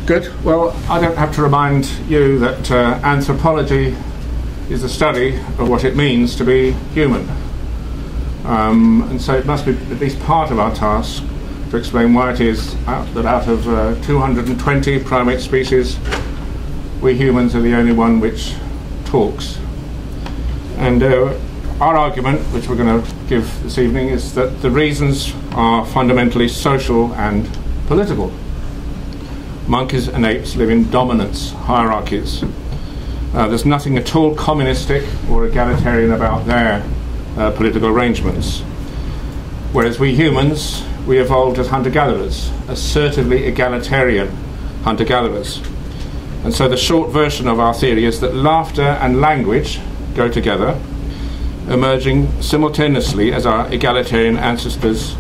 Good. Well, I don't have to remind you that anthropology is the study of what it means to be human. And so it must be at least part of our task to explain why it is that out of 220 primate species, we humans are the only one which talks. And our argument, which we're going to give this evening, is that the reasons are fundamentally social and political. Monkeys and apes live in dominance hierarchies. There's nothing at all communistic or egalitarian about their political arrangements. Whereas we humans, we evolved as hunter-gatherers, assertively egalitarian hunter-gatherers. And so the short version of our theory is that laughter and language go together, emerging simultaneously as our egalitarian ancestors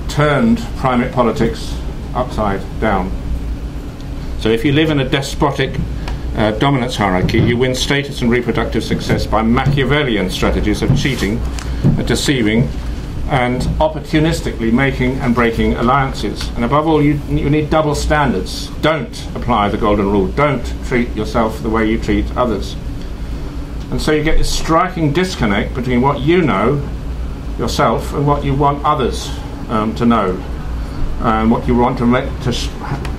turned primate politics upside down. So if you live in a despotic dominance hierarchy, you win status and reproductive success by Machiavellian strategies of cheating, deceiving, and opportunistically making and breaking alliances. And above all, you need double standards. Don't apply the golden rule. Don't treat yourself the way you treat others. And so you get this striking disconnect between what you know yourself and what you want others to know, and what you want to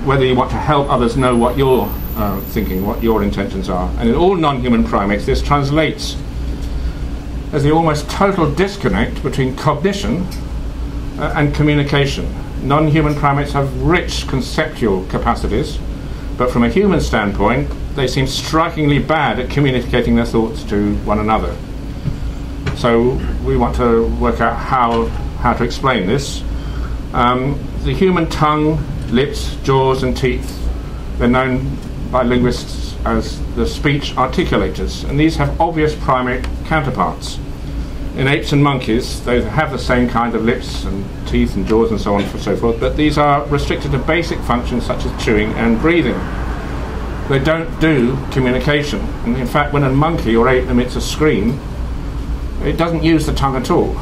whether you want to help others know what you're thinking, what your intentions are. And in all non-human primates, this translates as the almost total disconnect between cognition and communication. Non-human primates have rich conceptual capacities, but from a human standpoint, they seem strikingly bad at communicating their thoughts to one another. So we want to work out how to explain this. The human tongue, lips, jaws and teeth, they're known by linguists as the speech articulators, and these have obvious primate counterparts. In apes and monkeys, they have the same kind of lips and teeth and jaws and so on and so forth, but these are restricted to basic functions such as chewing and breathing. They don't do communication, and in fact when a monkey or ape emits a scream, it doesn't use the tongue at all.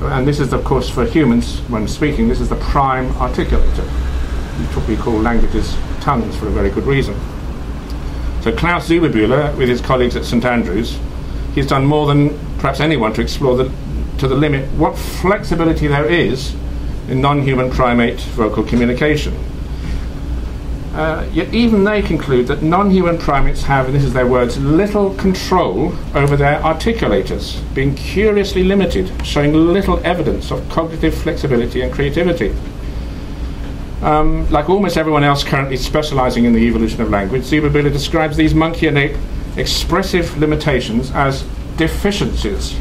And this is, of course, for humans, when speaking, this is the prime articulator. We call languages tongues for a very good reason. So Klaus Lévy-Bruhl, with his colleagues at St Andrews, he's done more than perhaps anyone to explore to the limit what flexibility there is in non-human primate vocal communication. Yet even they conclude that non-human primates have, and this is their words, little control over their articulators, being curiously limited, showing little evidence of cognitive flexibility and creativity. Like almost everyone else currently specializing in the evolution of language, Lévy-Bruhl describes these monkey and ape expressive limitations as deficiencies.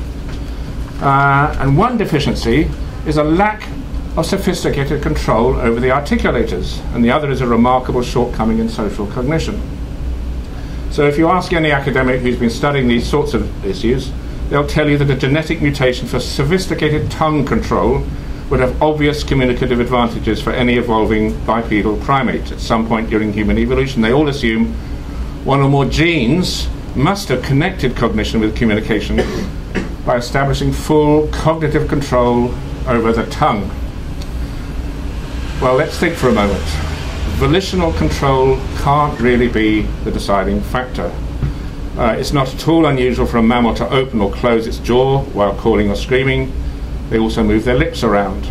And one deficiency is a lack of sophisticated control over the articulators, and the other is a remarkable shortcoming in social cognition. So if you ask any academic who's been studying these sorts of issues, they'll tell you that a genetic mutation for sophisticated tongue control would have obvious communicative advantages for any evolving bipedal primate at some point during human evolution. They all assume one or more genes must have connected cognition with communication by establishing full cognitive control over the tongue. Well, let's think for a moment. Volitional control can't really be the deciding factor. It's not at all unusual for a mammal to open or close its jaw while calling or screaming. They also move their lips around.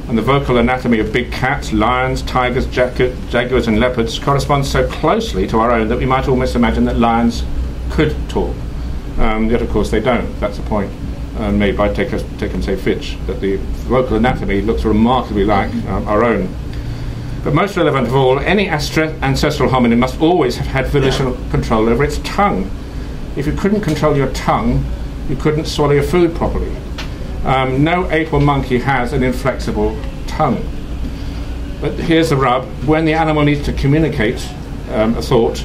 And the vocal anatomy of big cats, lions, tigers, jaguars and leopards corresponds so closely to our own that we might almost imagine that lions could talk. Yet of course they don't. That's a point made by Tecumseh Fitch, that the vocal anatomy looks remarkably like our own. But most relevant of all, any ancestral hominin must always have had volitional control over its tongue. If you couldn't control your tongue, you couldn't swallow your food properly. No ape or monkey has an inflexible tongue. But here's the rub. When the animal needs to communicate a thought,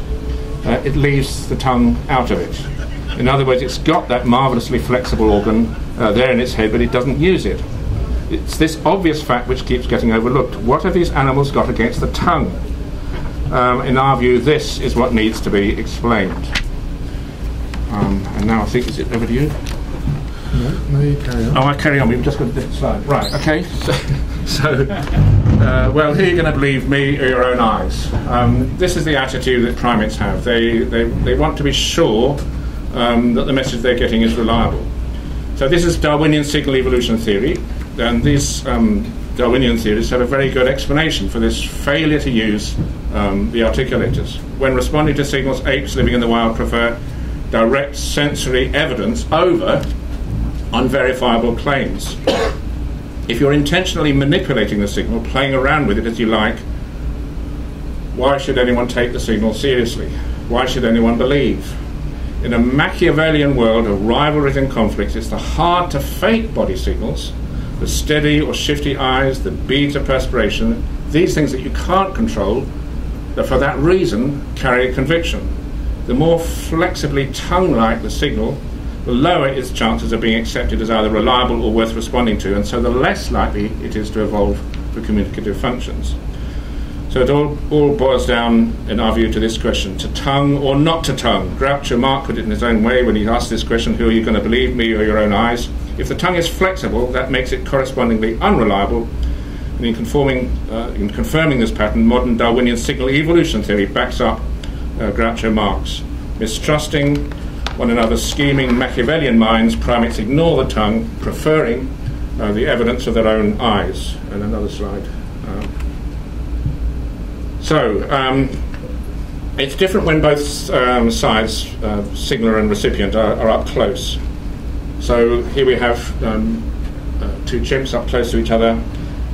it leaves the tongue out of it. In other words, it's got that marvellously flexible organ there in its head, but it doesn't use it. It's this obvious fact which keeps getting overlooked. What have these animals got against the tongue? In our view, this is what needs to be explained. And now I think, is it over to you? No, you carry on. Oh, I carry on. We've just got a different slide. Right, okay. So, well, who are you going to believe, me or your own eyes? This is the attitude that primates have. They want to be sure that the message they're getting is reliable. So this is Darwinian signal evolution theory, and these Darwinian theories have a very good explanation for this failure to use the articulators. When responding to signals, apes living in the wild prefer direct sensory evidence over unverifiable claims. If you're intentionally manipulating the signal, playing around with it as you like, why should anyone take the signal seriously? Why should anyone believe? In a Machiavellian world of rivalries and conflicts, it's the hard to fake body signals, the steady or shifty eyes, the beads of perspiration, these things that you can't control, that for that reason carry a conviction. The more flexibly tongue-like the signal, the lower its chances of being accepted as either reliable or worth responding to, and so the less likely it is to evolve for communicative functions. So it all boils down, in our view, to this question: to tongue or not to tongue? Groucho Marx put it in his own way when he asked this question: who are you going to believe, me or your own eyes? If the tongue is flexible, that makes it correspondingly unreliable. And in confirming this pattern, modern Darwinian signal evolution theory backs up Groucho Marx. Mistrusting one another's scheming Machiavellian minds, primates ignore the tongue, preferring the evidence of their own eyes. And another slide. It's different when both sides, signaler and recipient, are up close. So here we have two chimps up close to each other,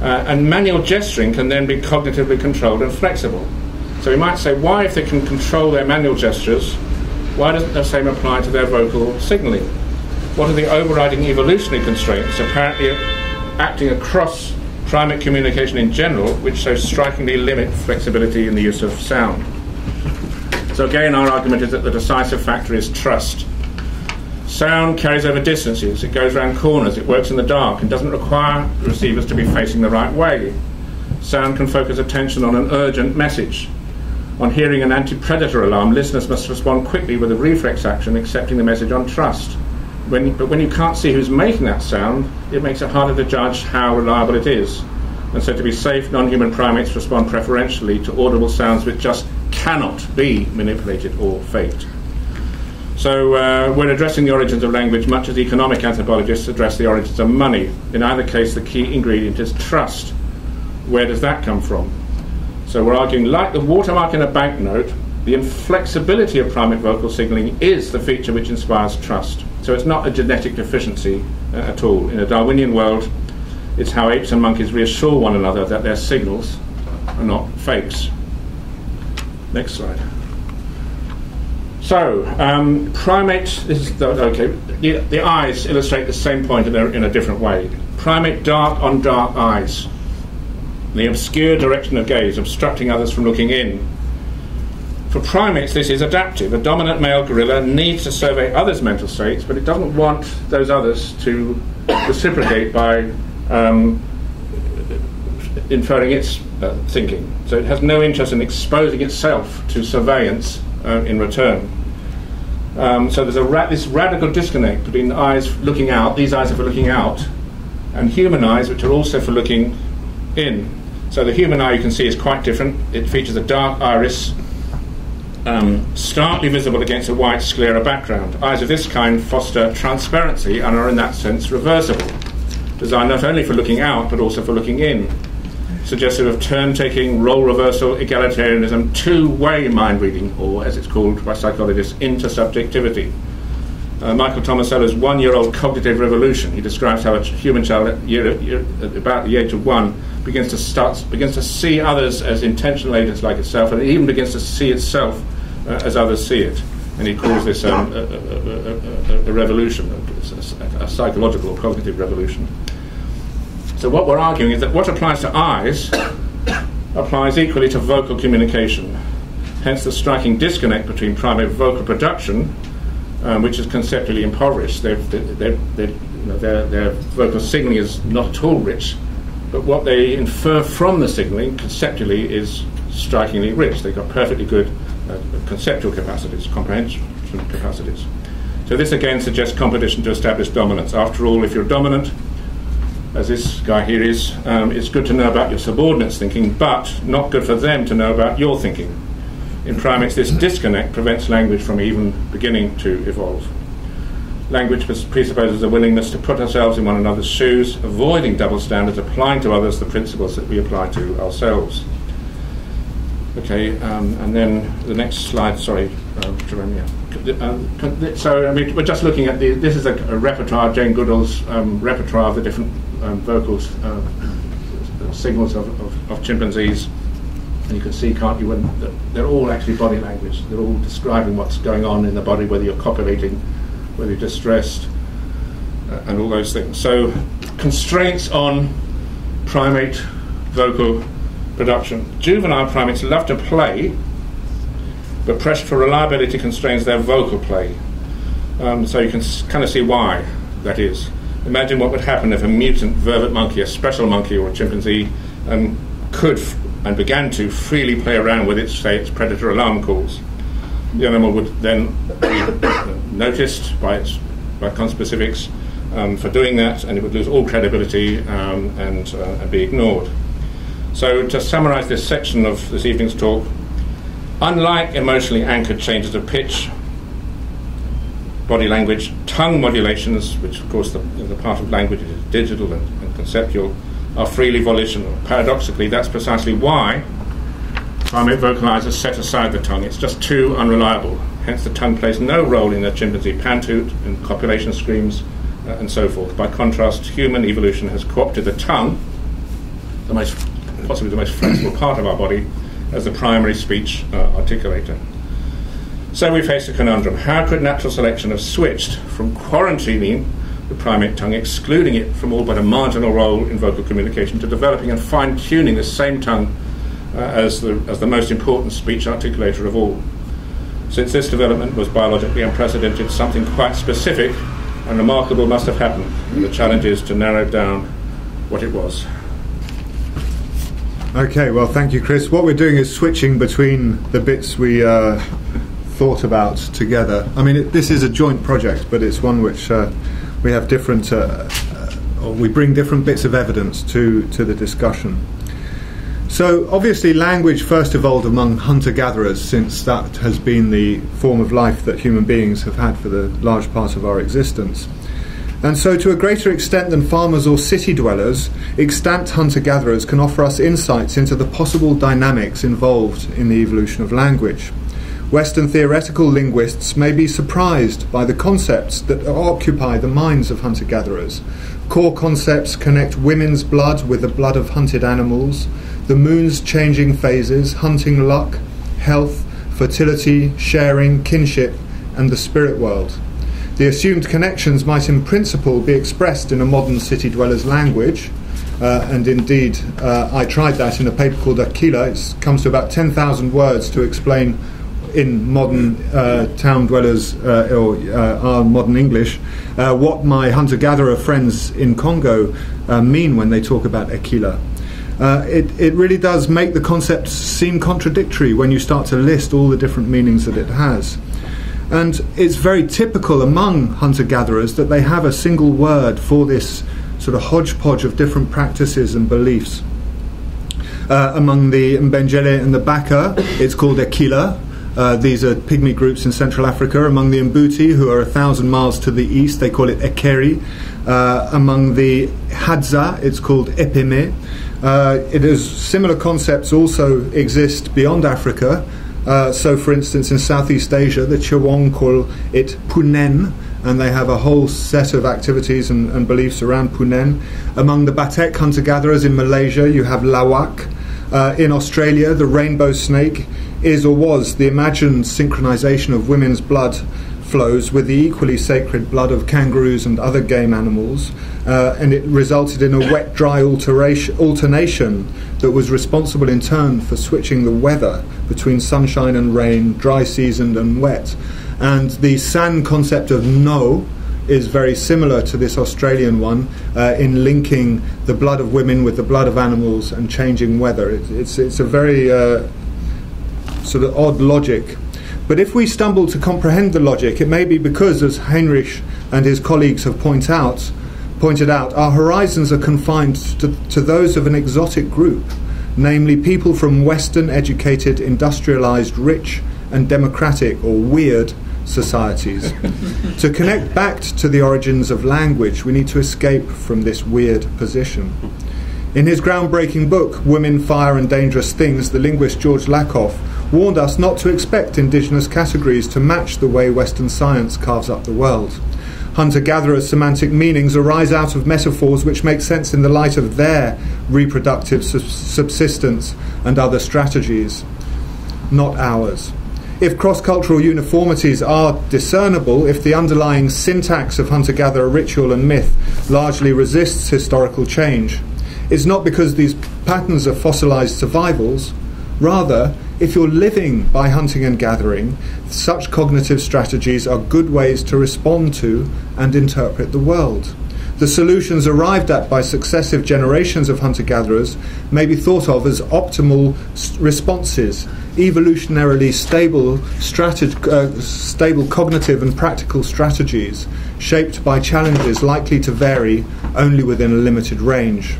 and manual gesturing can then be cognitively controlled and flexible. So we might say, why, if they can control their manual gestures, why doesn't the same apply to their vocal signalling? What are the overriding evolutionary constraints apparently acting across primate communication in general, which so strikingly limit flexibility in the use of sound? So again, our argument is that the decisive factor is trust. Sound carries over distances, it goes around corners, it works in the dark, and doesn't require receivers to be facing the right way. Sound can focus attention on an urgent message. On hearing an anti-predator alarm, listeners must respond quickly with a reflex action, accepting the message on trust. But when you can't see who's making that sound, it makes it harder to judge how reliable it is. And so to be safe, non-human primates respond preferentially to audible sounds which just cannot be manipulated or faked. So when addressing the origins of language, much as economic anthropologists address the origins of money. In either case, the key ingredient is trust. Where does that come from? So we're arguing, like the watermark in a banknote, the inflexibility of primate vocal signalling is the feature which inspires trust. So it's not a genetic deficiency at all. In a Darwinian world, it's how apes and monkeys reassure one another that their signals are not fakes. Next slide. So, the eyes illustrate the same point in a different way. Primate dark on dark eyes. The obscure direction of gaze, obstructing others from looking in. For primates, this is adaptive. A dominant male gorilla needs to survey others' mental states, but it doesn't want those others to reciprocate by inferring its thinking. So it has no interest in exposing itself to surveillance in return. So there's this radical disconnect between the eyes looking out, these eyes are for looking out, and human eyes, which are also for looking in. So the human eye, you can see, is quite different. It features a dark iris, starkly visible against a white sclera background. Eyes of this kind foster transparency and are in that sense reversible, designed not only for looking out but also for looking in, suggestive of turn-taking, role reversal, egalitarianism, two-way mind-reading, or as it's called by psychologists, intersubjectivity. Michael Tomasello's one-year-old cognitive revolution. He describes how a human child at about the age of 1 begins to see others as intentional agents like itself, and it even begins to see itself as others see it. And he calls this a revolution, a psychological or cognitive revolution. So what we're arguing is that what applies to eyes applies equally to vocal communication. Hence the striking disconnect between primate vocal production, which is conceptually impoverished. Their vocal signalling is not at all rich, but what they infer from the signalling conceptually is strikingly rich. They've got perfectly good conceptual capacities, comprehension capacities. So this again suggests competition to establish dominance. After all, if you're dominant, as this guy here is, it's good to know about your subordinates' thinking, but not good for them to know about your thinking. In primates, this disconnect prevents language from even beginning to evolve. Language presupposes a willingness to put ourselves in one another's shoes, avoiding double standards, applying to others the principles that we apply to ourselves. Okay, and then the next slide, sorry, Jerome, yeah. So, I mean, we're just looking at this is a repertoire, Jane Goodall's repertoire of the different vocals, signals of chimpanzees. And you can see, can't you, when they're all actually body language. They're all describing what's going on in the body, whether you're copulating, whether you're distressed, and all those things. So, constraints on primate vocal production. Juvenile primates love to play, but pressure for reliability constrains their vocal play. So you can kind of see why that is. Imagine what would happen if a mutant vervet monkey, a special monkey or a chimpanzee, could and began to freely play around with its predator alarm calls. The animal would then be noticed by conspecifics for doing that, and it would lose all credibility and be ignored. So to summarise this section of this evening's talk, unlike emotionally anchored changes of pitch, body language, tongue modulations, which of course the part of language is digital and conceptual, are freely volitional. Paradoxically, that's precisely why primate vocalizers set aside the tongue. It's just too unreliable. Hence the tongue plays no role in the chimpanzee pantoot and copulation screams and so forth. By contrast, human evolution has co-opted the tongue, possibly the most flexible part of our body, as the primary speech articulator. So we face a conundrum. How could natural selection have switched from quarantining the primate tongue, excluding it from all but a marginal role in vocal communication, to developing and fine-tuning the same tongue as the most important speech articulator of all? Since this development was biologically unprecedented, something quite specific and remarkable must have happened, and the challenge is to narrow down what it was. Okay, well, thank you, Chris. What we're doing is switching between the bits we thought about together. I mean, this is a joint project, but it's one which we have different, we bring different bits of evidence to the discussion. So, obviously, language first evolved among hunter-gatherers, since that has been the form of life that human beings have had for the large part of our existence. And so, to a greater extent than farmers or city dwellers, extant hunter-gatherers can offer us insights into the possible dynamics involved in the evolution of language. Western theoretical linguists may be surprised by the concepts that occupy the minds of hunter-gatherers. Core concepts connect women's blood with the blood of hunted animals, the moon's changing phases, hunting luck, health, fertility, sharing, kinship, and the spirit world. The assumed connections might in principle be expressed in a modern city dweller's language, and indeed I tried that in a paper called Aquila. It comes to about 10,000 words to explain in modern town dwellers or our modern English what my hunter-gatherer friends in Congo mean when they talk about Aquila. It really does make the concept seem contradictory when you start to list all the different meanings that it has. And it's very typical among hunter-gatherers that they have a single word for this sort of hodgepodge of different practices and beliefs. Among the Mbengele and the Baka, it's called Aquila. These are pygmy groups in Central Africa. Among the Mbuti, who are 1,000 miles to the east, they call it Ekeri. Among the Hadza, it's called Epime. It is similar concepts also exist beyond Africa. So, for instance, in Southeast Asia, the Chewong call it Punen, and they have a whole set of activities and beliefs around Punen. Among the Batek hunter-gatherers in Malaysia, you have Lawak. In Australia, the rainbow snake is or was the imagined synchronization of women's blood flows with the equally sacred blood of kangaroos and other game animals, and it resulted in a wet-dry alternation that was responsible in turn for switching the weather between sunshine and rain, dry seasoned and wet. And the San concept of no is very similar to this Australian one in linking the blood of women with the blood of animals and changing weather. It's a very sort of odd logic. But if we stumble to comprehend the logic, it may be because, as Heinrich and his colleagues have pointed out, pointed out, our horizons are confined to those of an exotic group, namely people from Western educated, industrialized, rich and democratic or weird societies. To connect back to the origins of language, we need to escape from this weird position. In his groundbreaking book, Women, Fire and Dangerous Things, the linguist George Lakoff warned us not to expect indigenous categories to match the way Western science carves up the world. Hunter-gatherers' semantic meanings arise out of metaphors which make sense in the light of their reproductive subsistence and other strategies, not ours. If cross-cultural uniformities are discernible, if the underlying syntax of hunter-gatherer ritual and myth largely resists historical change, it's not because these patterns are fossilized survivals. Rather, if you're living by hunting and gathering, such cognitive strategies are good ways to respond to and interpret the world. The solutions arrived at by successive generations of hunter-gatherers may be thought of as optimal responses, evolutionarily stable cognitive and practical strategies, shaped by challenges likely to vary only within a limited range.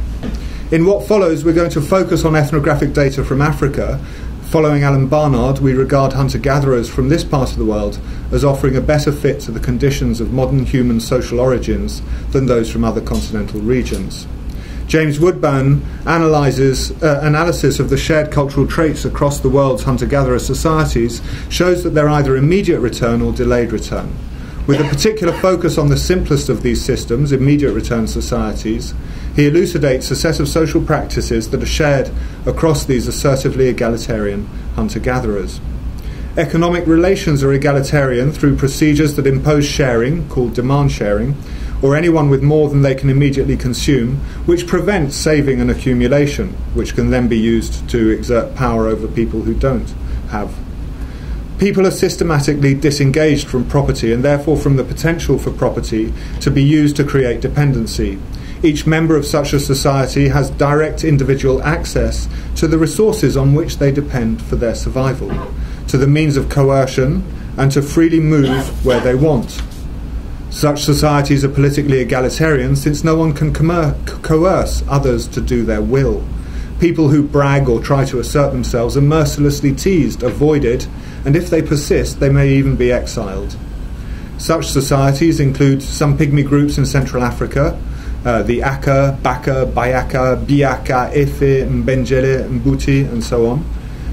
In what follows, we're going to focus on ethnographic data from Africa. Following Alan Barnard, we regard hunter-gatherers from this part of the world as offering a better fit to the conditions of modern human social origins than those from other continental regions. James Woodburn analysis of the shared cultural traits across the world's hunter-gatherer societies shows that they're either immediate return or delayed return. With a particular focus on the simplest of these systems, immediate return societies, he elucidates a set of social practices that are shared across these assertively egalitarian hunter-gatherers. Economic relations are egalitarian through procedures that impose sharing, called demand sharing, or anyone with more than they can immediately consume, which prevents saving and accumulation, which can then be used to exert power over people who don't have. People are systematically disengaged from property and therefore from the potential for property to be used to create dependency. Each member of such a society has direct individual access to the resources on which they depend for their survival, to the means of coercion, and to freely move where they want. Such societies are politically egalitarian since no one can coerce others to do their will. People who brag or try to assert themselves are mercilessly teased, avoided, and if they persist, they may even be exiled. Such societies include some pygmy groups in Central Africa, the Aka, Baka, Bayaka, Biaka, Efe, Mbenjele, Mbuti, and so on.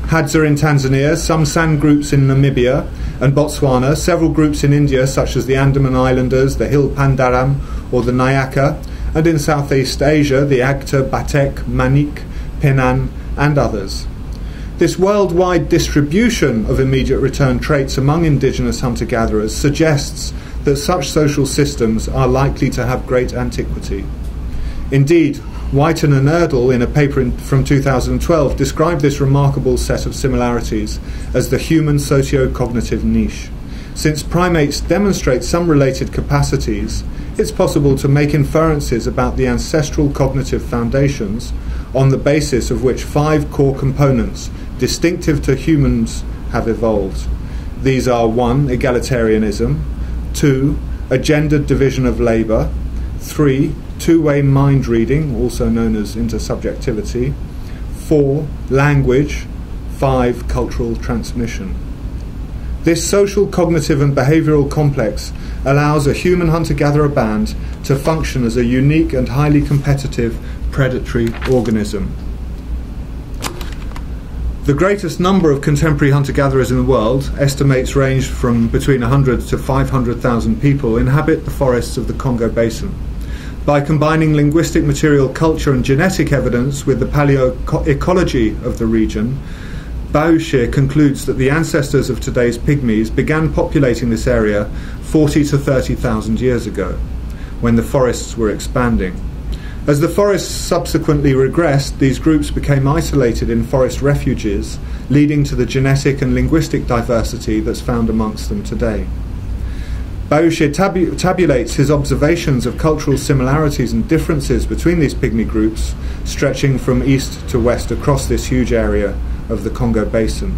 Hadza in Tanzania, some San groups in Namibia and Botswana, several groups in India such as the Andaman Islanders, the Hill Pandaram or the Nayaka, and in Southeast Asia the Agta, Batek, Manik, Penan and others. This worldwide distribution of immediate return traits among indigenous hunter-gatherers suggests that such social systems are likely to have great antiquity. Indeed, Whiten and Erdl, in a paper from 2012, described this remarkable set of similarities as the human socio-cognitive niche. Since primates demonstrate some related capacities, it's possible to make inferences about the ancestral cognitive foundations on the basis of which 5 core components distinctive to humans have evolved. These are 1. Egalitarianism, 2. A gendered division of labour, 3. Two-way mind reading, also known as intersubjectivity, 4. Language, 5. Cultural transmission. This social, cognitive and behavioural complex allows a human hunter-gatherer band to function as a unique and highly competitive predatory organism. The greatest number of contemporary hunter-gatherers in the world, estimates range from between 100 to 500,000 people, inhabit the forests of the Congo Basin. By combining linguistic material, culture and genetic evidence with the paleoecology of the region, Baucher concludes that the ancestors of today's pygmies began populating this area 40 to 30,000 years ago, when the forests were expanding. As the forests subsequently regressed, these groups became isolated in forest refuges, leading to the genetic and linguistic diversity that's found amongst them today. Baucher tabulates his observations of cultural similarities and differences between these pygmy groups, stretching from east to west across this huge area of the Congo Basin.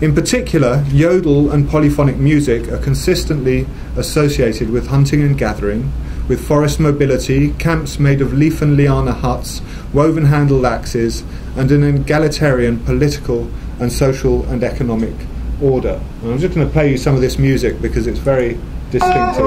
In particular, yodel and polyphonic music are consistently associated with hunting and gathering, with forest mobility, camps made of leaf and liana huts, woven-handled axes, and an egalitarian political and social and economic order. And I'm just going to play you some of this music because it's very distinctive.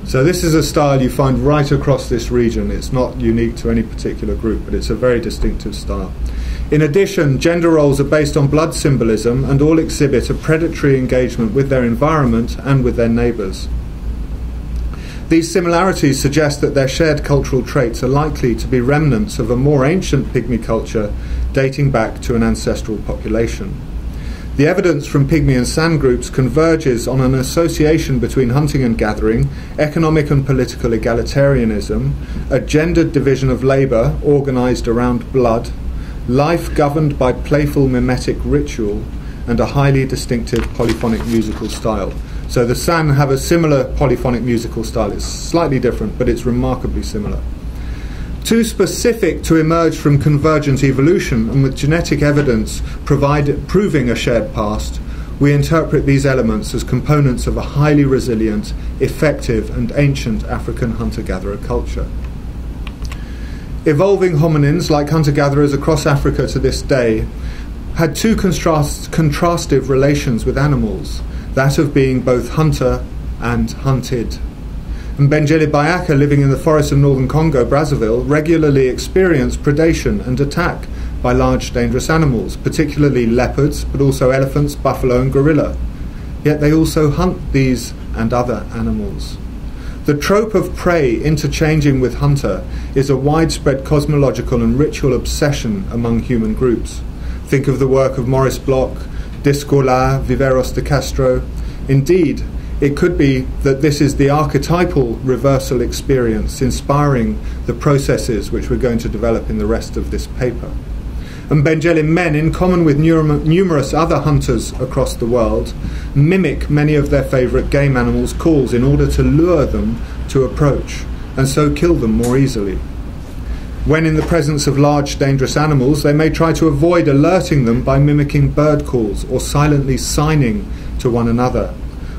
So this is a style you find right across this region. It's not unique to any particular group, but it's a very distinctive style. In addition, gender roles are based on blood symbolism and all exhibit a predatory engagement with their environment and with their neighbours. These similarities suggest that their shared cultural traits are likely to be remnants of a more ancient pygmy culture dating back to an ancestral population. The evidence from pygmy and San groups converges on an association between hunting and gathering, economic and political egalitarianism, a gendered division of labour organised around blood, life governed by playful mimetic ritual, and a highly distinctive polyphonic musical style. So the San have a similar polyphonic musical style. It's slightly different, but it's remarkably similar. Too specific to emerge from convergent evolution and with genetic evidence proving a shared past, we interpret these elements as components of a highly resilient, effective and ancient African hunter-gatherer culture. Evolving hominins, like hunter-gatherers across Africa to this day, had two contrastive relations with animals, that of being both hunter and hunted. Mbengele Bayaka, living in the forests of northern Congo, Brazzaville, regularly experienced predation and attack by large dangerous animals, particularly leopards, but also elephants, buffalo and gorilla. Yet they also hunt these and other animals. The trope of prey interchanging with hunter is a widespread cosmological and ritual obsession among human groups. Think of the work of Maurice Bloch, Discola, Viveros de Castro. Indeed, it could be that this is the archetypal reversal experience inspiring the processes which we're going to develop in the rest of this paper. And Mbengele men, in common with numerous other hunters across the world, mimic many of their favourite game animals' calls in order to lure them to approach, and so kill them more easily. When in the presence of large dangerous animals, they may try to avoid alerting them by mimicking bird calls or silently signing to one another.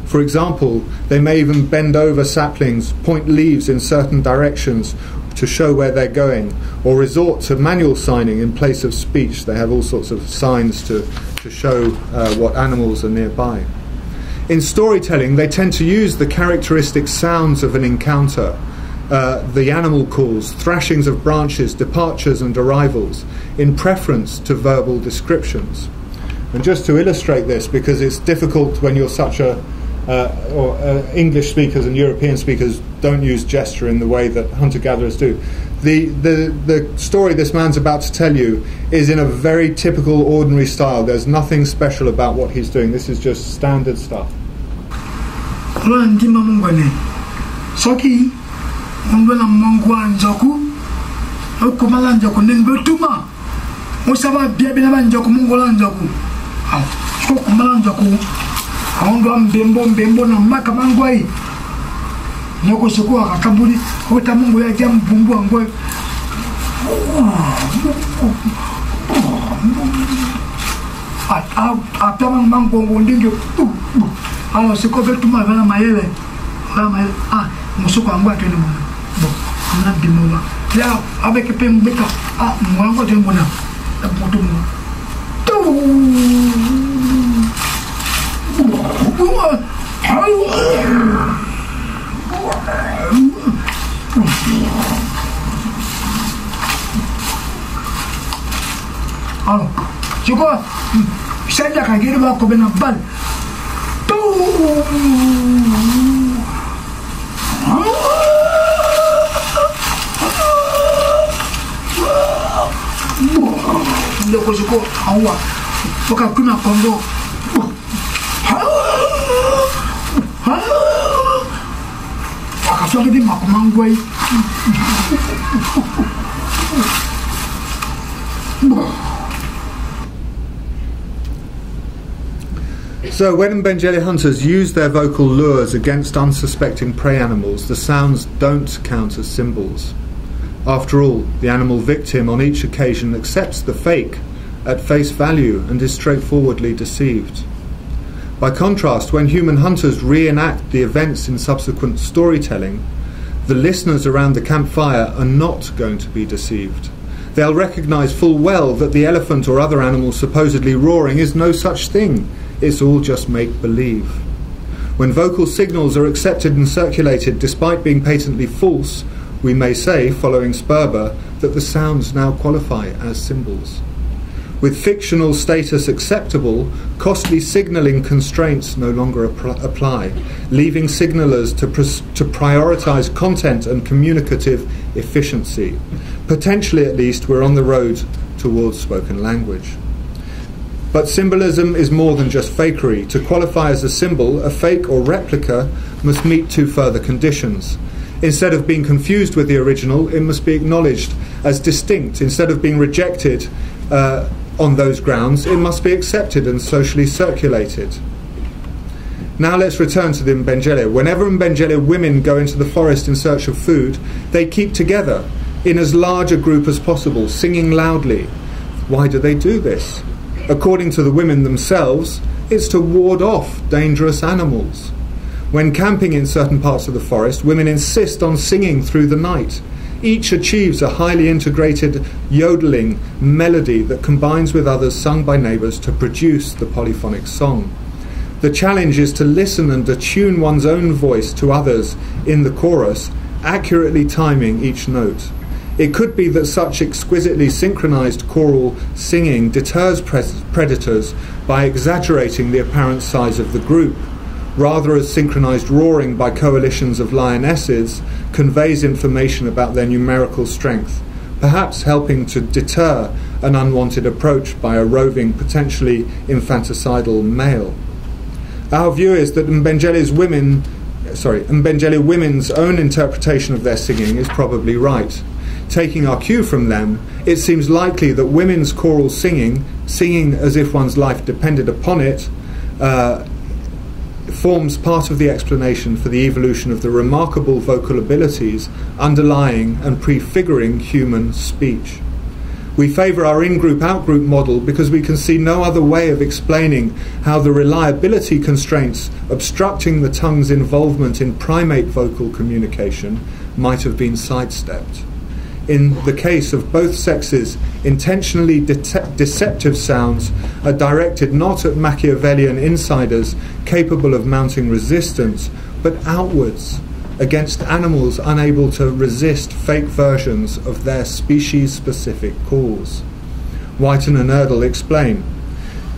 For example, they may even bend over saplings, point leaves in certain directions to show where they're going, or resort to manual signing in place of speech. They have all sorts of signs to show what animals are nearby. In storytelling, they tend to use the characteristic sounds of an encounter, the animal calls, thrashings of branches, departures and arrivals, in preference to verbal descriptions. And just to illustrate this, because it's difficult when you're such English speakers and European speakers don't use gesture in the way that hunter-gatherers do. The story this man's about to tell you is in a very typical, ordinary style. There's nothing special about what he's doing. This is just standard stuff. Aondoa mbembo na maka mangwai nyoko sikuwa kakabuli hota mungu ya jamu bumbu angwe atama mango ngondinge ala siko vetu mavana mayele musuko angwa tene mwana bo amna bimola ya abeke pembeka mwango tene mwana tapoto mwana Alors, je crois, c'est là qu'il va comme une balle. Le cojico en haut, wakakuna kongo wakasonga di makumangwai. So when Mbengele hunters use their vocal lures against unsuspecting prey animals, the sounds don't count as symbols. After all, the animal victim on each occasion accepts the fake at face value and is straightforwardly deceived. By contrast, when human hunters reenact the events in subsequent storytelling, the listeners around the campfire are not going to be deceived. They'll recognise full well that the elephant or other animal supposedly roaring is no such thing. It's all just make-believe. When vocal signals are accepted and circulated despite being patently false, we may say, following Sperber, that the sounds now qualify as symbols. With fictional status acceptable, costly signalling constraints no longer apply, leaving signallers to prioritise content and communicative efficiency. Potentially, at least, we're on the road towards spoken language. But symbolism is more than just fakery. To qualify as a symbol, a fake or replica must meet two further conditions. Instead of being confused with the original, it must be acknowledged as distinct. Instead of being rejected on those grounds, it must be accepted and socially circulated. Now let's return to the Mbengele. Whenever Mbengele women go into the forest in search of food, they keep together in as large a group as possible, singing loudly. Why do they do this? According to the women themselves, it's to ward off dangerous animals. When camping in certain parts of the forest, women insist on singing through the night. Each achieves a highly integrated yodeling melody that combines with others sung by neighbours to produce the polyphonic song. The challenge is to listen and attune one's own voice to others in the chorus, accurately timing each note. It could be that such exquisitely synchronized choral singing deters predators by exaggerating the apparent size of the group, rather as synchronized roaring by coalitions of lionesses conveys information about their numerical strength, perhaps helping to deter an unwanted approach by a roving, potentially infanticidal male. Our view is that Mbengele women's own interpretation of their singing is probably right. Taking our cue from them, it seems likely that women's choral singing as if one's life depended upon it, forms part of the explanation for the evolution of the remarkable vocal abilities underlying and prefiguring human speech. We favour our in-group, out-group model because we can see no other way of explaining how the reliability constraints obstructing the tongue's involvement in primate vocal communication might have been sidestepped. In the case of both sexes, intentionally deceptive sounds are directed not at Machiavellian insiders capable of mounting resistance, but outwards, against animals unable to resist fake versions of their species-specific calls. Whiten and Erdl explain,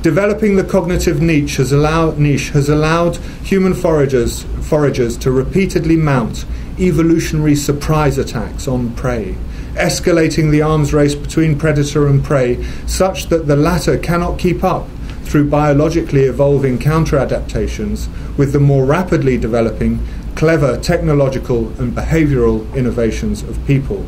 developing the cognitive niche has allowed human foragers to repeatedly mount evolutionary surprise attacks on prey, escalating the arms race between predator and prey such that the latter cannot keep up through biologically evolving counter-adaptations with the more rapidly developing clever technological and behavioural innovations of people.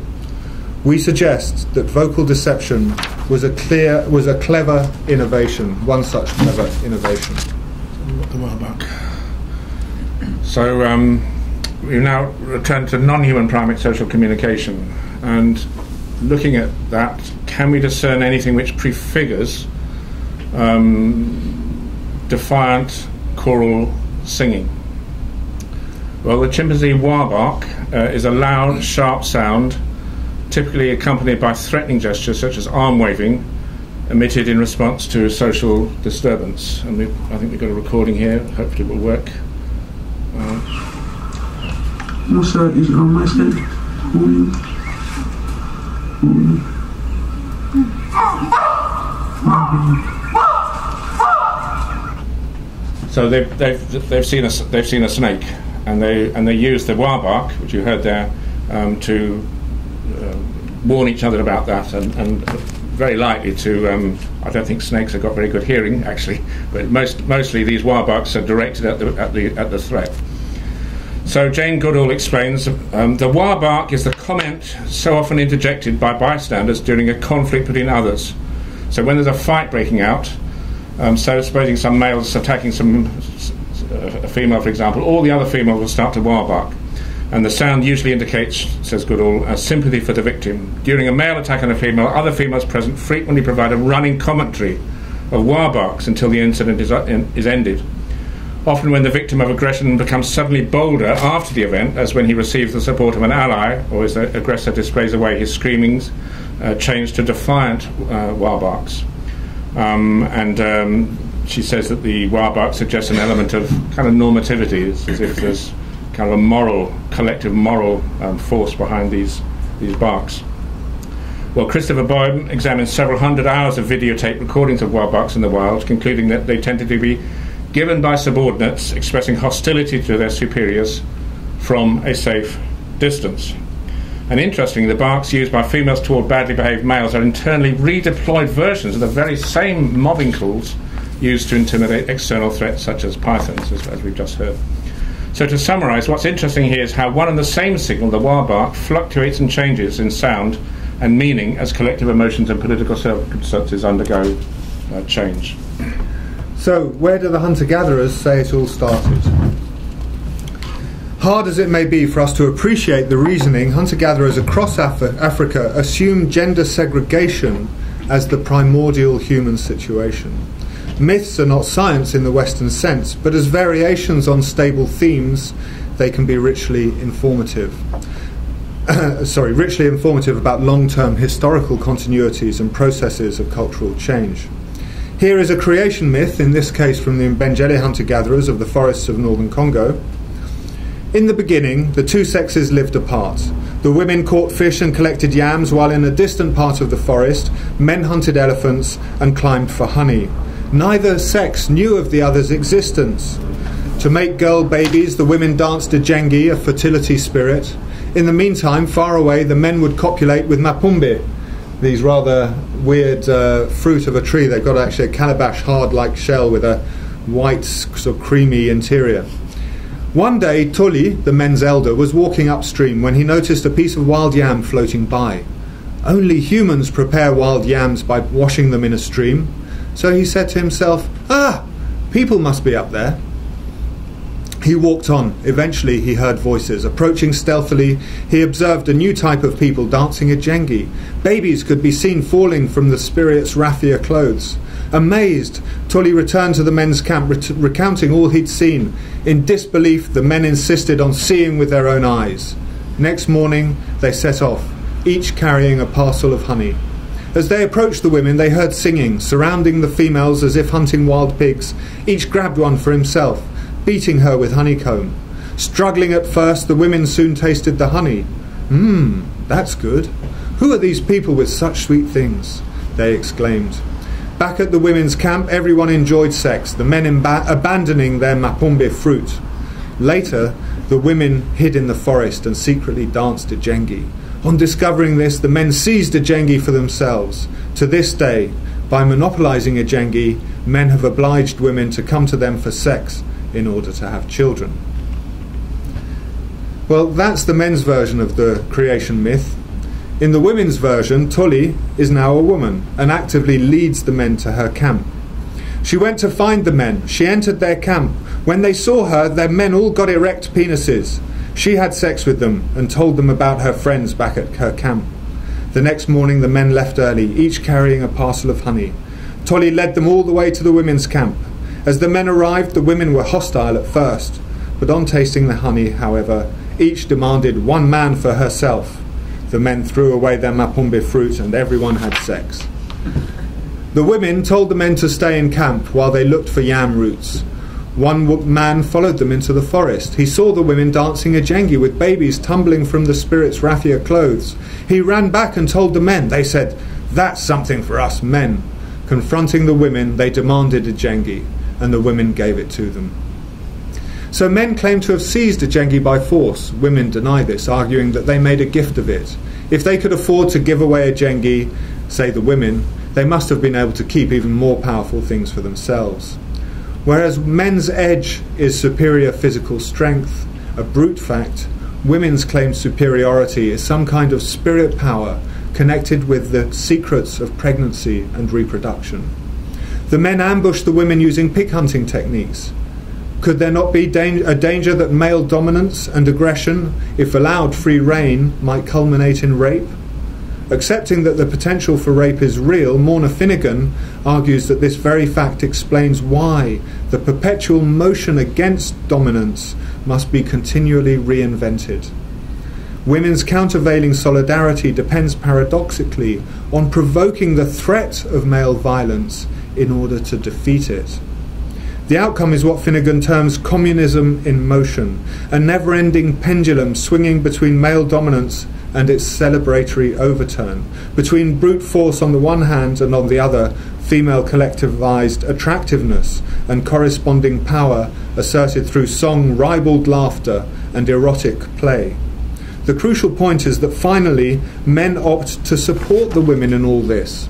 We suggest that vocal deception was a clever innovation, one such clever innovation. So we now return to non-human primate social communication, and looking at that, can we discern anything which prefigures defiant choral singing? Well, the chimpanzee wah bark is a loud, sharp sound, typically accompanied by threatening gestures such as arm waving, emitted in response to social disturbance. And I think we've got a recording here. Hopefully it will work. Musa is on my side. So they've seen a snake, and they use the wah bark, which you heard there, to warn each other about that and very likely to, I don't think snakes have got very good hearing actually, but mostly these warbucks are directed at the threat. So Jane Goodall explains, the warbark is the comment so often interjected by bystanders during a conflict between others. So when there's a fight breaking out, so supposing some male's attacking a female, for example, all the other females will start to warbark. And the sound usually indicates, says Goodall, sympathy for the victim. During a male attack on a female, other females present frequently provide a running commentary of warbarks until the incident is ended. Often when the victim of aggression becomes suddenly bolder after the event, as when he receives the support of an ally, or as the aggressor displays away his screamings, change to defiant warbarks. She says that the warbark suggests an element of kind of normativity, as if there's kind of a collective moral force behind these barks. Well, Christopher Boyden examined several hundred hours of videotape recordings of warbarks in the wild, concluding that they tended to be given by subordinates expressing hostility to their superiors from a safe distance. And interestingly, the barks used by females toward badly behaved males are internally redeployed versions of the very same mobbing calls used to intimidate external threats such as pythons, as we've just heard. So to summarise, what's interesting here is how one and the same signal, the warbark, fluctuates and changes in sound and meaning as collective emotions and political circumstances undergo change. So, where do the hunter-gatherers say it all started? Hard as it may be for us to appreciate the reasoning, hunter-gatherers across Africa assume gender segregation as the primordial human situation. Myths are not science in the Western sense, but as variations on stable themes, they can be richly informative. Richly informative about long-term historical continuities and processes of cultural change. Here is a creation myth, in this case from the Mbengele hunter-gatherers of the forests of northern Congo. In the beginning, the two sexes lived apart. The women caught fish and collected yams, while in a distant part of the forest, men hunted elephants and climbed for honey. Neither sex knew of the other's existence. To make girl babies, the women danced a jengi, a fertility spirit. In the meantime, far away, the men would copulate with mapumbe, these rather weird fruit of a tree. They've got actually a calabash hard-like shell with a white, sort of creamy interior. One day, Toli, the men's elder, was walking upstream when he noticed a piece of wild yam floating by. Only humans prepare wild yams by washing them in a stream. So he said to himself, people must be up there. He walked on. Eventually he heard voices. Approaching stealthily, he observed a new type of people dancing a jengi. Babies could be seen falling from the spirit's raffia clothes. Amazed, Toli returned to the men's camp, recounting all he'd seen. In disbelief, the men insisted on seeing with their own eyes. Next morning, they set off, each carrying a parcel of honey. As they approached the women, they heard singing, surrounding the females as if hunting wild pigs. Each grabbed one for himself, beating her with honeycomb. Struggling at first, the women soon tasted the honey. That's good. Who are these people with such sweet things? They exclaimed. Back at the women's camp, everyone enjoyed sex, the men abandoning their mapumbe fruit. Later, the women hid in the forest and secretly danced a jengi. On discovering this, the men seized a jengi for themselves. To this day, by monopolizing a jengi, men have obliged women to come to them for sex in order to have children. Well, that's the men's version of the creation myth. In the women's version, Toli is now a woman and actively leads the men to her camp. She went to find the men. She entered their camp. When they saw her, their men all got erect penises. She had sex with them and told them about her friends back at her camp. The next morning, the men left early, each carrying a parcel of honey. Toli led them all the way to the women's camp. As the men arrived, the women were hostile at first, but on tasting the honey, however, each demanded one man for herself. The men threw away their mapumbe fruit and everyone had sex. The women told the men to stay in camp while they looked for yam roots. One man followed them into the forest. He saw the women dancing a jengi with babies tumbling from the spirit's raffia clothes. He ran back and told the men. They said, "That's something for us men." Confronting the women, they demanded a jengi, and the women gave it to them. So men claim to have seized a jengi by force. Women deny this, arguing that they made a gift of it. If they could afford to give away a jengi, say the women, they must have been able to keep even more powerful things for themselves. Whereas men's edge is superior physical strength, a brute fact, women's claimed superiority is some kind of spirit power connected with the secrets of pregnancy and reproduction. The men ambushed the women using pig hunting techniques. Could there not be a danger that male dominance and aggression, if allowed free rein, might culminate in rape? Accepting that the potential for rape is real, Morna Finnegan argues that this very fact explains why the perpetual motion against dominance must be continually reinvented. Women's countervailing solidarity depends paradoxically on provoking the threat of male violence in order to defeat it. The outcome is what Finnegan terms communism in motion, a never-ending pendulum swinging between male dominance and its celebratory overturn, between brute force on the one hand and on the other, female collectivized attractiveness and corresponding power asserted through song, ribald laughter and erotic play. The crucial point is that finally men opt to support the women in all this.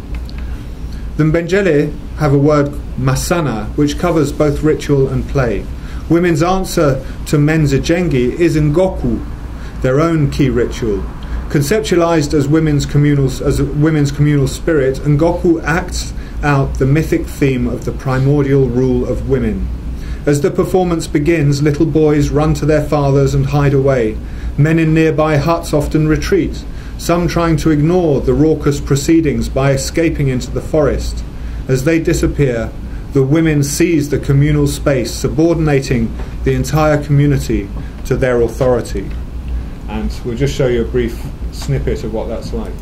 The Mbengele have a word, masana, which covers both ritual and play. Women's answer to men's ejengi is ngoku, their own key ritual. Conceptualized as women's communal spirit, ngoku acts out the mythic theme of the primordial rule of women. As the performance begins, little boys run to their fathers and hide away. Men in nearby huts often retreat, some trying to ignore the raucous proceedings by escaping into the forest. As they disappear, the women seize the communal space, subordinating the entire community to their authority. And we'll just show you a brief snippet of what that's like.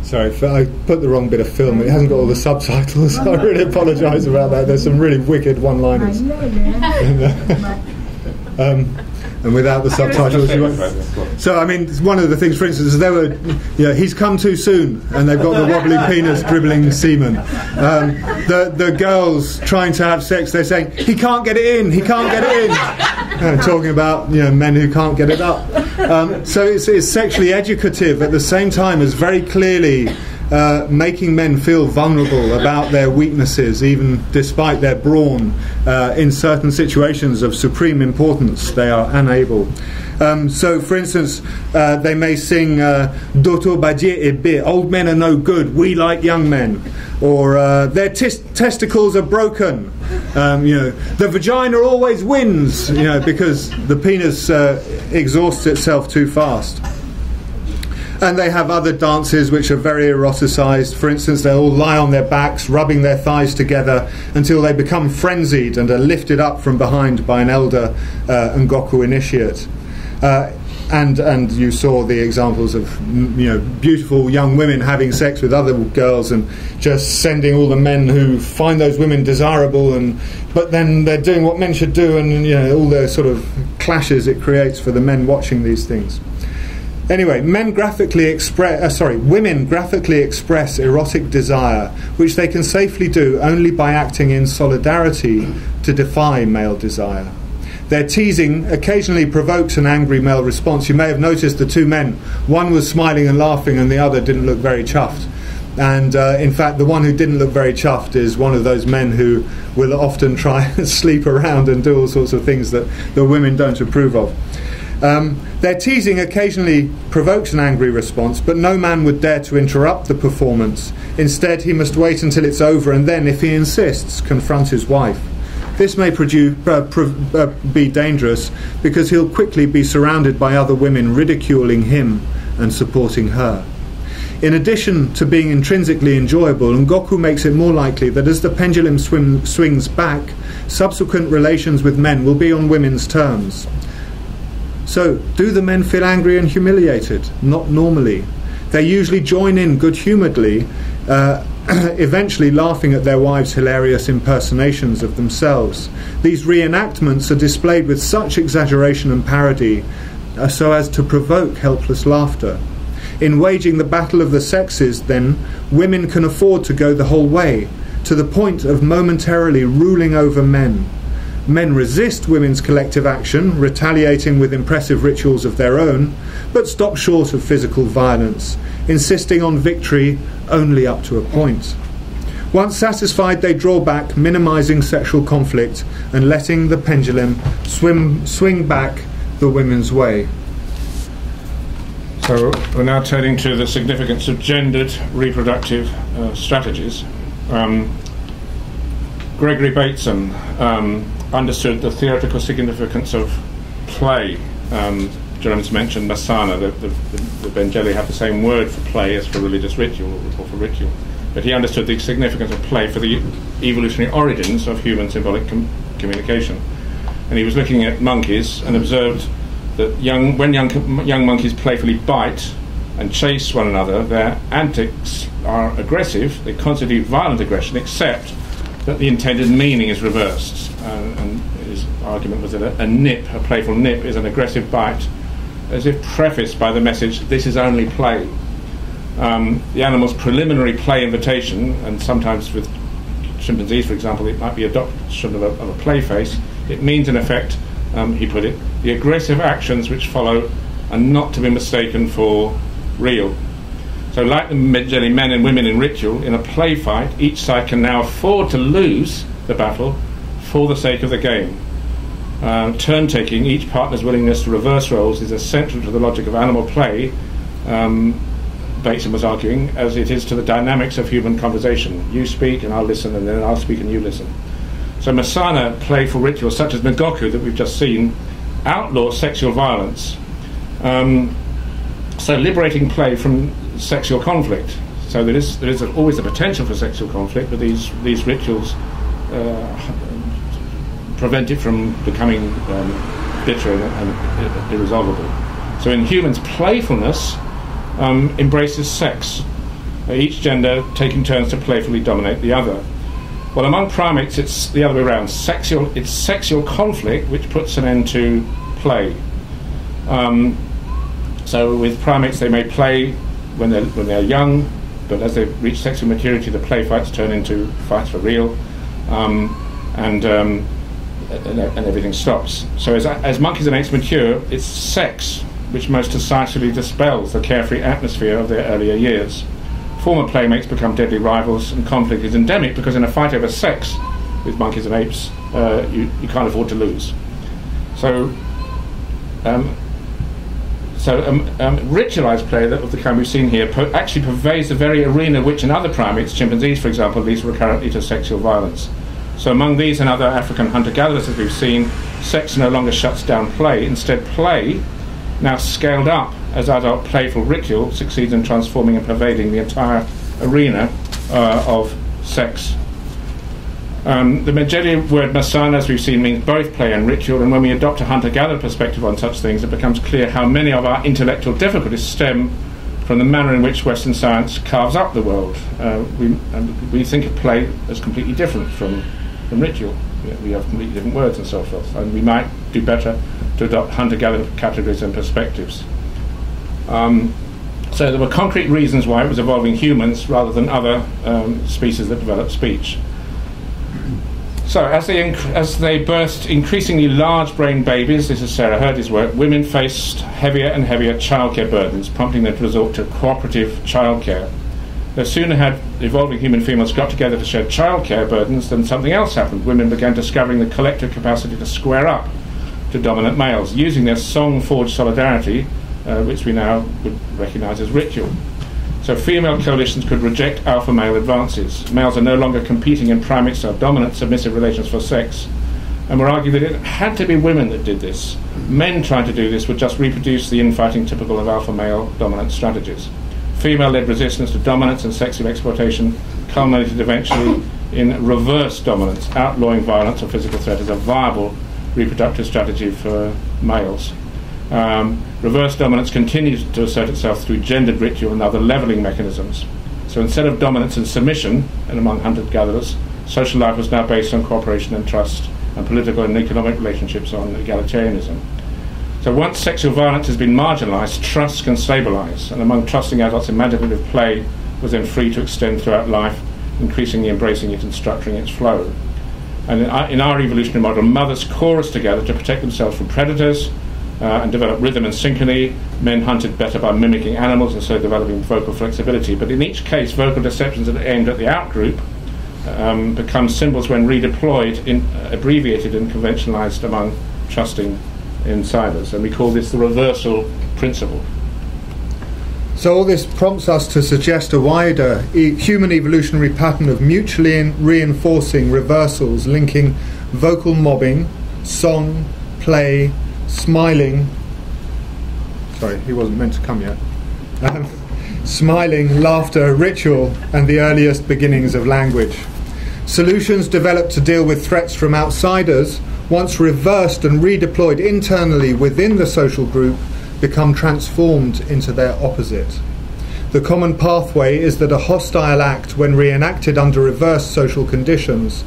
Sorry, I put the wrong bit of film. It hasn't got all the subtitles. I really apologise about that. There's some really wicked one-liners. And without the subtitles, you won't. So, I mean, one of the things, for instance, there were, he's come too soon, and they've got the wobbly penis dribbling semen. The girls trying to have sex, they're saying, he can't get it in, he can't get it in. Talking about men who can't get it up. So it's sexually educative at the same time as very clearly making men feel vulnerable about their weaknesses, even despite their brawn. In certain situations of supreme importance, they are unable. So, for instance, they may sing Doto Badie e Be, old men are no good, we like young men. Or their testicles are broken. The vagina always wins, because the penis exhausts itself too fast. And they have other dances which are very eroticised. For instance, they'll all lie on their backs, rubbing their thighs together until they become frenzied and are lifted up from behind by an elder Ngoku initiate. And you saw the examples of beautiful young women having sex with other girls and just sending all the men who find those women desirable, but then they're doing what men should do, and all the sort of clashes it creates for the men watching these things. Anyway, women graphically express erotic desire, which they can safely do only by acting in solidarity to defy male desire. Their teasing occasionally provokes an angry male response. You may have noticed the two men. One was smiling and laughing, and the other didn't look very chuffed. And in fact, the one who didn't look very chuffed is one of those men who will often try and sleep around and do all sorts of things that the women don't approve of. Their teasing occasionally provokes an angry response, but no man would dare to interrupt the performance. Instead, he must wait until it's over and then, if he insists, confront his wife. This may be dangerous because he'll quickly be surrounded by other women ridiculing him and supporting her. In addition to being intrinsically enjoyable, Ngoku makes it more likely that as the pendulum swings back, subsequent relations with men will be on women's terms. So, do the men feel angry and humiliated? Not normally. They usually join in good-humouredly, eventually laughing at their wives' hilarious impersonations of themselves. These reenactments are displayed with such exaggeration and parody so as to provoke helpless laughter. In waging the battle of the sexes, then, women can afford to go the whole way, to the point of momentarily ruling over men. Men resist women's collective action, retaliating with impressive rituals of their own, but stop short of physical violence, insisting on victory only up to a point. Once satisfied, they draw back, minimizing sexual conflict and letting the pendulum swing back the women's way. So we're now turning to the significance of gendered reproductive strategies. Gregory Bateson understood the theoretical significance of play. Jerome's mentioned masana. The Bengali have the same word for play as for religious ritual or for ritual. But he understood the significance of play for the evolutionary origins of human symbolic communication. And he was looking at monkeys and observed that when young monkeys playfully bite and chase one another, their antics are aggressive. They constitute violent aggression, except that the intended meaning is reversed. And his argument was that a playful nip, is an aggressive bite, as if prefaced by the message, this is only play. The animal's preliminary play invitation, and sometimes with chimpanzees, for example, it might be adoption of a play face. It means, in effect, he put it, the aggressive actions which follow are not to be mistaken for real. So like the Bengali men and women in ritual, in a play fight, each side can now afford to lose the battle for the sake of the game. Turn-taking, each partner's willingness to reverse roles, is essential to the logic of animal play, Bateson was arguing, as it is to the dynamics of human conversation. You speak and I'll listen, and then I'll speak and you listen. So Masana, playful rituals such as Ngoku that we've just seen, outlaw sexual violence. So liberating play from sexual conflict. So there is always a potential for sexual conflict, but these rituals prevent it from becoming bitter and irresolvable. So in humans, playfulness embraces sex. each gender taking turns to playfully dominate the other. Well, among primates, it's the other way around. It's sexual conflict which puts an end to play. So with primates, they may play when they're young, but as they reach sexual maturity, the play fights turn into fights for real, and everything stops. So as monkeys and apes mature, it's sex which most societally dispels the carefree atmosphere of their earlier years. Former playmates become deadly rivals, and conflict is endemic because in a fight over sex with monkeys and apes, you can't afford to lose. So ritualized play of the kind we've seen here actually pervades the very arena which in other primates, chimpanzees for example, leads recurrently to sexual violence. So among these and other African hunter-gatherers, as we've seen, sex no longer shuts down play. Instead, play, now scaled up as adult playful ritual, succeeds in transforming and pervading the entire arena of sex. The Medjedi word masana, as we've seen, means both play and ritual, and when we adopt a hunter-gatherer perspective on such things, it becomes clear how many of our intellectual difficulties stem from the manner in which Western science carves up the world. We think of play as completely different from ritual. We have completely different words and so forth, and we might do better to adopt hunter-gatherer categories and perspectives. So there were concrete reasons why it was evolving humans rather than other species that developed speech. So as they birthed increasingly large-brained babies, this is Sarah Hurdy's work, women faced heavier and heavier childcare burdens, prompting them to resort to cooperative childcare. No sooner had evolving human females got together to share childcare burdens than something else happened. Women began discovering the collective capacity to square up to dominant males, using their song-forged solidarity, which we now would recognise as ritual. So female coalitions could reject alpha male advances. Males are no longer competing in primate-style dominant submissive relations for sex, and we're arguing that it had to be women that did this. Men trying to do this would just reproduce the infighting typical of alpha male dominant strategies. Female-led resistance to dominance and sexual exploitation culminated eventually in reverse dominance, outlawing violence or physical threat as a viable reproductive strategy for males. Reverse dominance continues to assert itself through gendered ritual and other levelling mechanisms. So instead of dominance and submission, and among hunter-gatherers, social life was now based on cooperation and trust, and political and economic relationships on egalitarianism. So once sexual violence has been marginalised, trust can stabilise, and among trusting adults, imaginative play was then free to extend throughout life, increasingly embracing it and structuring its flow. And in our evolutionary model, mothers chorus together to protect themselves from predators, and develop rhythm and synchrony. Men hunted better by mimicking animals and so developing vocal flexibility. But in each case, vocal deceptions that are aimed at the outgroup become symbols when redeployed, abbreviated and conventionalized among trusting insiders. And we call this the reversal principle. So all this prompts us to suggest a wider human evolutionary pattern of mutually reinforcing reversals linking vocal mobbing, song, play, smiling, sorry, he wasn't meant to come yet, smiling, laughter, ritual, and the earliest beginnings of language. Solutions developed to deal with threats from outsiders, once reversed and redeployed internally within the social group, become transformed into their opposite. The common pathway is that a hostile act, when reenacted under reversed social conditions,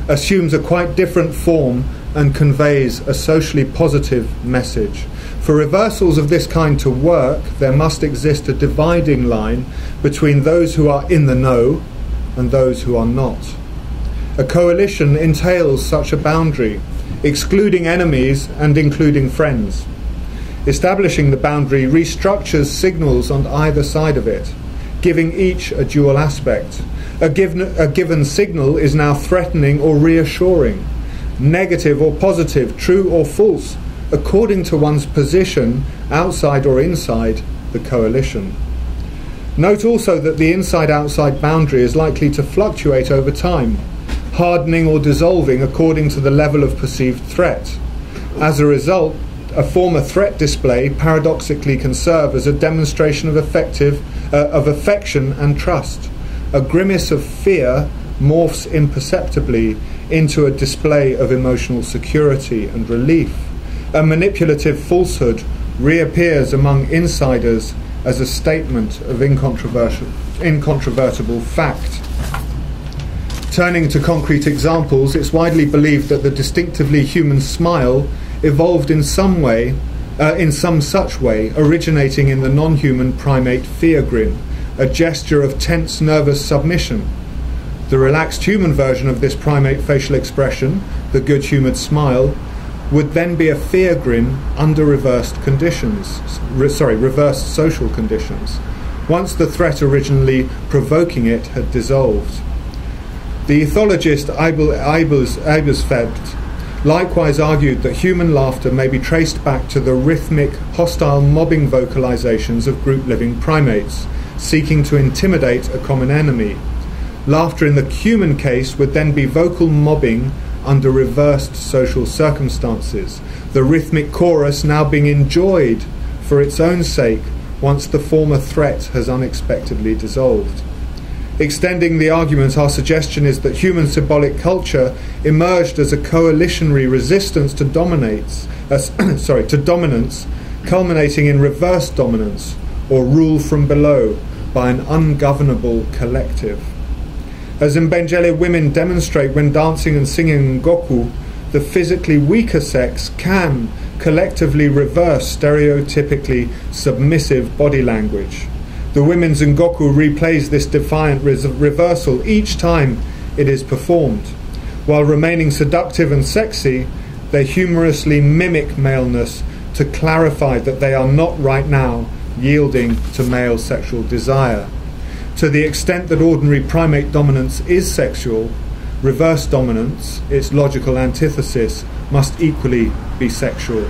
assumes a quite different form and conveys a socially positive message. For reversals of this kind to work, there must exist a dividing line between those who are in the know and those who are not. A coalition entails such a boundary, excluding enemies and including friends. Establishing the boundary restructures signals on either side of it, giving each a dual aspect. A given signal is now threatening or reassuring, negative or positive, true or false, according to one's position outside or inside the coalition. Note also that the inside-outside boundary is likely to fluctuate over time, hardening or dissolving according to the level of perceived threat. As a result, a former threat display paradoxically can serve as a demonstration of affection and trust. A grimace of fear morphs imperceptibly into a display of emotional security and relief. A manipulative falsehood reappears among insiders as a statement of incontrovertible fact. Turning to concrete examples, it's widely believed that the distinctively human smile evolved in some such way, originating in the non-human primate fear grin, a gesture of tense nervous submission. The relaxed human version of this primate facial expression, the good-humoured smile, would then be a fear grin under reversed social conditions, once the threat originally provoking it had dissolved. The ethologist Ebersfeld likewise argued that human laughter may be traced back to the rhythmic, hostile mobbing vocalizations of group-living primates, seeking to intimidate a common enemy. Laughter in the human case would then be vocal mobbing under reversed social circumstances, the rhythmic chorus now being enjoyed for its own sake once the former threat has unexpectedly dissolved. Extending the argument, our suggestion is that human symbolic culture emerged as a coalitionary resistance to dominance, culminating in reverse dominance or rule from below by an ungovernable collective. As Mbengele women demonstrate when dancing and singing Ngoku, the physically weaker sex can collectively reverse stereotypically submissive body language. The women's Ngoku replays this defiant reversal each time it is performed. While remaining seductive and sexy, they humorously mimic maleness to clarify that they are not right now yielding to male sexual desire. To the extent that ordinary primate dominance is sexual, reverse dominance, its logical antithesis, must equally be sexual.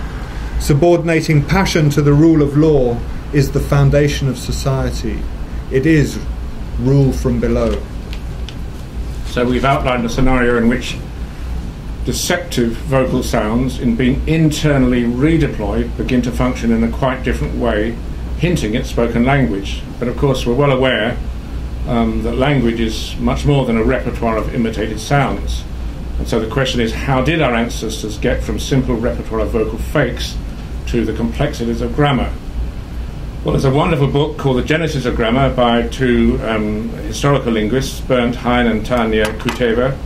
Subordinating passion to the rule of law is the foundation of society. It is rule from below. So we've outlined a scenario in which deceptive vocal sounds, in being internally redeployed, begin to function in a quite different way, hinting at spoken language. But of course we're well aware that language is much more than a repertoire of imitated sounds. And so the question is, how did our ancestors get from simple repertoire of vocal fakes to the complexities of grammar? Well, there's a wonderful book called The Genesis of Grammar by two historical linguists, Bernd Hein and Tanja Kuteva,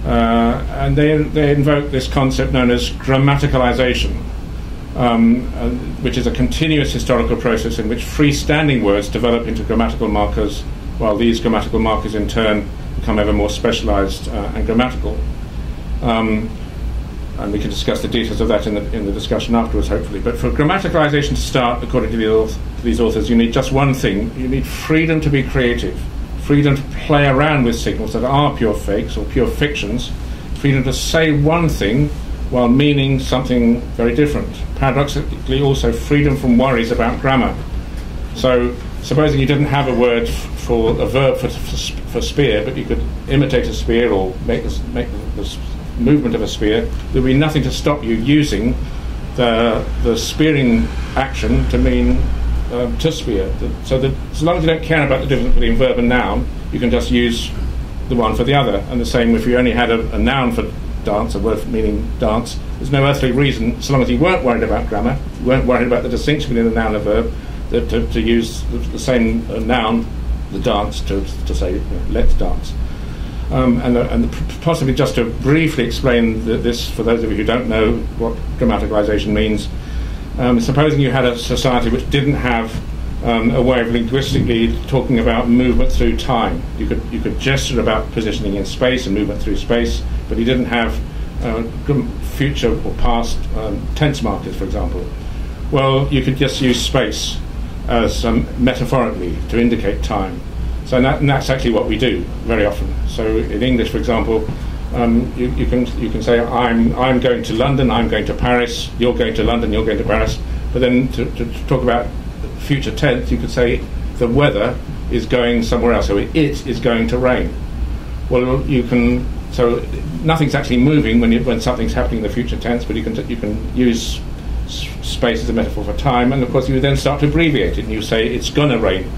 and they invoke this concept known as grammaticalization, which is a continuous historical process in which freestanding words develop into grammatical markers, while these grammatical markers in turn become ever more specialized and grammatical. And we can discuss the details of that in the discussion afterwards, hopefully. But for grammaticalization to start, according to these authors, you need just one thing. You need freedom to be creative, freedom to play around with signals that are pure fakes or pure fictions, freedom to say one thing while meaning something very different. Paradoxically, also freedom from worries about grammar. So, supposing you didn't have a word for a verb for spear, but you could imitate a spear or make the movement of a spear, there'd be nothing to stop you using the spearing action to mean to spear. So that as long as you don't care about the difference between verb and noun, you can just use the one for the other. And the same if you only had a noun for dance, a word meaning dance, there's no earthly reason, so long as you weren't worried about grammar, you weren't worried about the distinction between a noun and a verb, to use the same noun, the dance, to say, let's dance. And possibly just to briefly explain this for those of you who don't know what grammaticalization means, supposing you had a society which didn't have a way of linguistically talking about movement through time. You could gesture about positioning in space and movement through space, but you didn't have future or past tense markers, for example. Well, you could just use space as metaphorically to indicate time. So and that's actually what we do very often. So in English, for example, you can say I'm going to London, I'm going to Paris, you're going to London, you're going to Paris. But then to talk about future tense, you could say the weather is going somewhere else. So it is going to rain. Well, so nothing's actually moving when something's happening in the future tense, but you can use space as a metaphor for time, and of course you then start to abbreviate it, and you say it's gonna rain.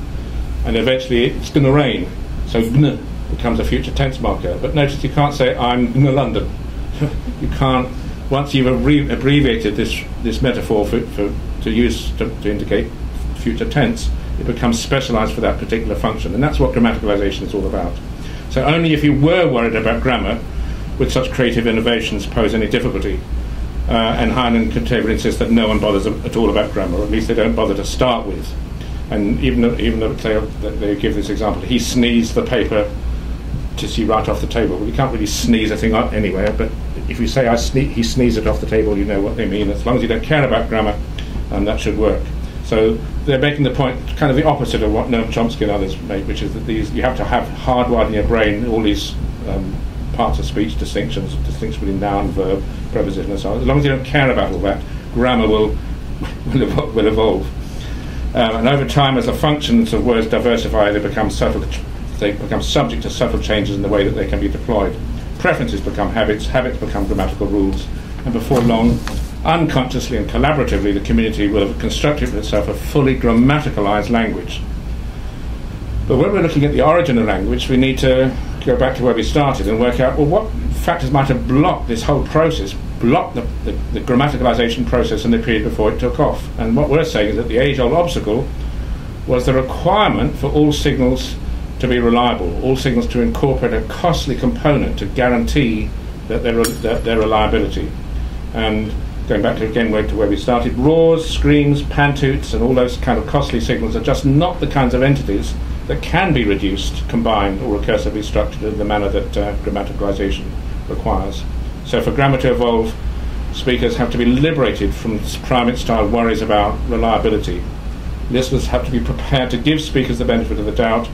And eventually it's going to rain. So gn becomes a future tense marker. But notice you can't say I'm gn London. You can't. Once you've abbreviated this metaphor to indicate future tense, It becomes specialised for that particular function, and that's what grammaticalisation is all about. So only if you were worried about grammar would such creative innovations pose any difficulty. And Hine and Taviton insist that no one bothers at all about grammar, or at least they don't bother to start with. And even though they give this example, he sneezed the paper to see right off the table. Well, you can't really sneeze a thing up anywhere, but if you say he sneezed it off the table, you know what they mean. As long as you don't care about grammar, that should work. So they're making the point, kind of the opposite of what Noam Chomsky and others make, which is that you have to have hardwired in your brain all these parts of speech, distinctions between noun, verb, preposition, and so on. As long as you don't care about all that, grammar will evolve. And over time, as the functions of words diversify, they become subject to subtle changes in the way that they can be deployed. Preferences become habits, habits become grammatical rules, and before long, unconsciously and collaboratively, the community will have constructed for itself a fully grammaticalized language. But when we're looking at the origin of language, we need to go back to where we started and work out, well, what factors might have blocked this whole process, blocked the grammaticalization process in the period before it took off. And what we're saying is that the age-old obstacle was the requirement for all signals to be reliable, all signals to incorporate a costly component to guarantee that their reliability. And going back to where we started, roars, screams, pantoots, and all those kind of costly signals are just not the kinds of entities that can be reduced, combined, or recursively structured in the manner that grammaticalization requires. So for grammar to evolve, speakers have to be liberated from primate-style worries about reliability. Listeners have to be prepared to give speakers the benefit of the doubt,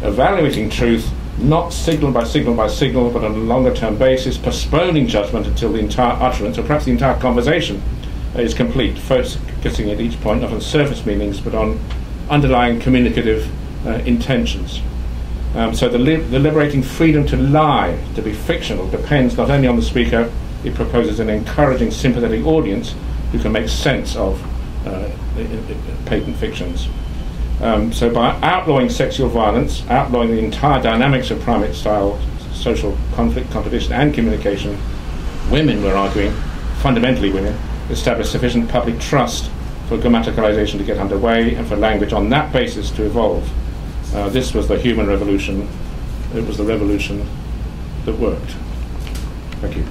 evaluating truth, not signal by signal by signal, but on a longer-term basis, postponing judgment until the entire utterance, or perhaps the entire conversation, is complete, focusing at each point not on surface meanings, but on underlying communicative intentions. So the liberating freedom to lie, to be fictional, depends not only on the speaker. It proposes an encouraging, sympathetic audience who can make sense of patent fictions. So by outlawing sexual violence, outlawing the entire dynamics of primate-style social conflict, competition, and communication, women, we're arguing, fundamentally women, establish sufficient public trust for grammaticalization to get underway and for language on that basis to evolve. This was the human revolution. It was the revolution that worked. Thank you.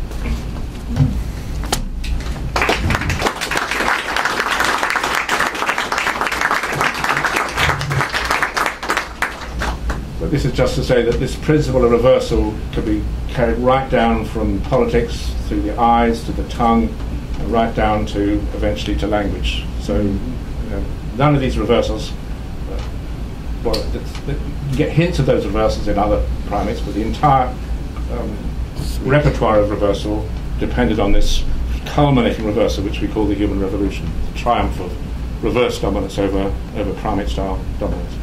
But this is just to say that this principle of reversal could be carried right down from politics, through the eyes, to the tongue, and right down to eventually to language. So none of these reversals, you get hints of those reversals in other primates, but the entire repertoire of reversal depended on this culminating reversal, which we call the human revolution, the triumph of reverse dominance over primate-style dominance.